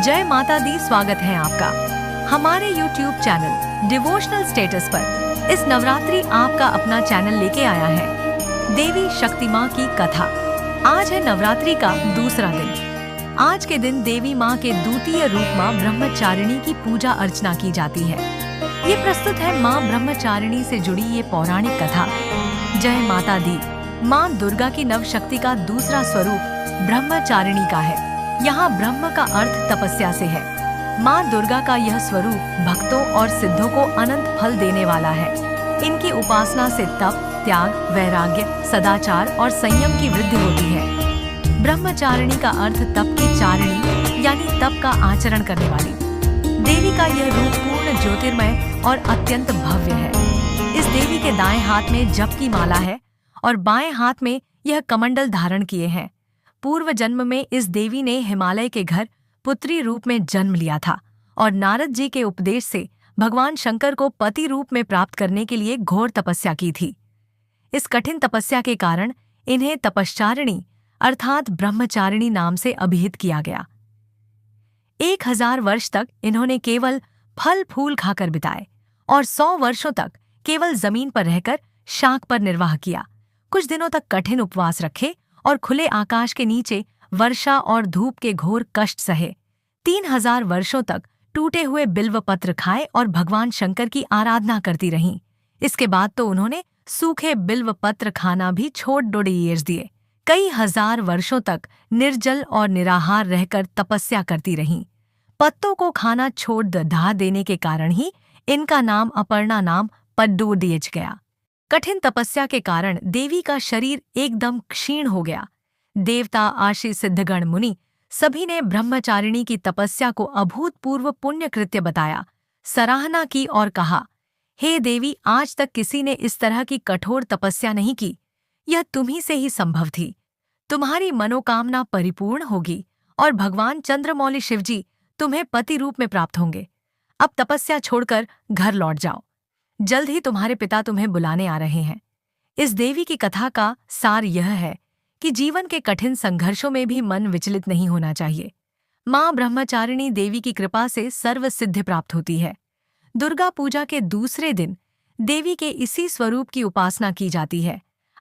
जय माता दी। स्वागत है आपका हमारे YouTube चैनल डिवोशनल स्टेटस पर। इस नवरात्रि आपका अपना चैनल लेके आया है देवी शक्ति माँ की कथा। आज है नवरात्रि का दूसरा दिन। आज के दिन देवी माँ के द्वितीय रूप माँ ब्रह्मचारिणी की पूजा अर्चना की जाती है। ये प्रस्तुत है माँ ब्रह्मचारिणी से जुड़ी ये पौराणिक कथा। जय माता दी। माँ दुर्गा की नव शक्ति का दूसरा स्वरूप ब्रह्मचारिणी का है। यहाँ ब्रह्म का अर्थ तपस्या से है। माँ दुर्गा का यह स्वरूप भक्तों और सिद्धों को अनंत फल देने वाला है। इनकी उपासना से तप, त्याग, वैराग्य, सदाचार और संयम की वृद्धि होती है। ब्रह्मचारिणी का अर्थ तप की चारिणी यानी तप का आचरण करने वाली। देवी का यह रूप पूर्ण ज्योतिर्मय और अत्यंत भव्य है। इस देवी के दाएं हाथ में जप की माला है और बाएं हाथ में यह कमंडल धारण किए हैं। पूर्व जन्म में इस देवी ने हिमालय के घर पुत्री रूप में जन्म लिया था और नारद जी के उपदेश से भगवान शंकर को पति रूप में प्राप्त करने के लिए घोर तपस्या की थी। इस कठिन तपस्या के कारण इन्हें तपश्चारिणी अर्थात ब्रह्मचारिणी नाम से अभिहित किया गया। 1000 वर्ष तक इन्होंने केवल फल फूल खाकर बिताए और 100 वर्षों तक केवल जमीन पर रहकर शाक पर निर्वाह किया। कुछ दिनों तक कठिन उपवास रखे और खुले आकाश के नीचे वर्षा और धूप के घोर कष्ट सहे। 3000 वर्षों तक टूटे हुए बिल्व पत्र खाए और भगवान शंकर की आराधना करती रहीं। इसके बाद तो उन्होंने सूखे बिल्व पत्र खाना भी छोड़ डोड़ियर्स दिए। कई हजार वर्षों तक निर्जल और निराहार रहकर तपस्या करती रहीं। पत्तों को खाना छोड़ ढा देने के कारण ही इनका नाम अपर्णा नाम पड्डू दिया गया। कठिन तपस्या के कारण देवी का शरीर एकदम क्षीण हो गया। देवता, आशी, सिद्धगण, मुनि सभी ने ब्रह्मचारिणी की तपस्या को अभूतपूर्व पुण्य कृत्य बताया, सराहना की और कहा, हे देवी, आज तक किसी ने इस तरह की कठोर तपस्या नहीं की। यह तुम्ही से ही संभव थी। तुम्हारी मनोकामना परिपूर्ण होगी और भगवान चंद्रमौली शिवजी तुम्हें पति रूप में प्राप्त होंगे। अब तपस्या छोड़कर घर लौट जाओ। जल्द ही तुम्हारे पिता तुम्हें बुलाने आ रहे हैं। इस देवी की कथा का सार यह है कि जीवन के कठिन संघर्षों में भी मन विचलित नहीं होना चाहिए। माँ ब्रह्मचारिणी देवी की कृपा से सर्व सिद्धि प्राप्त होती है। दुर्गा पूजा के दूसरे दिन देवी के इसी स्वरूप की उपासना की जाती है।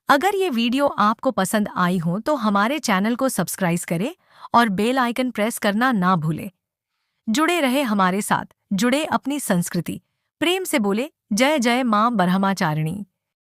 अगर ये वीडियो आपको पसंद आई हो तो हमारे चैनल को सब्सक्राइब करें और बेल आइकन प्रेस करना ना भूलें। जुड़े रहे हमारे साथ, जुड़े अपनी संस्कृति। प्रेम से बोले जय जय माँ ब्रह्मचारिणी।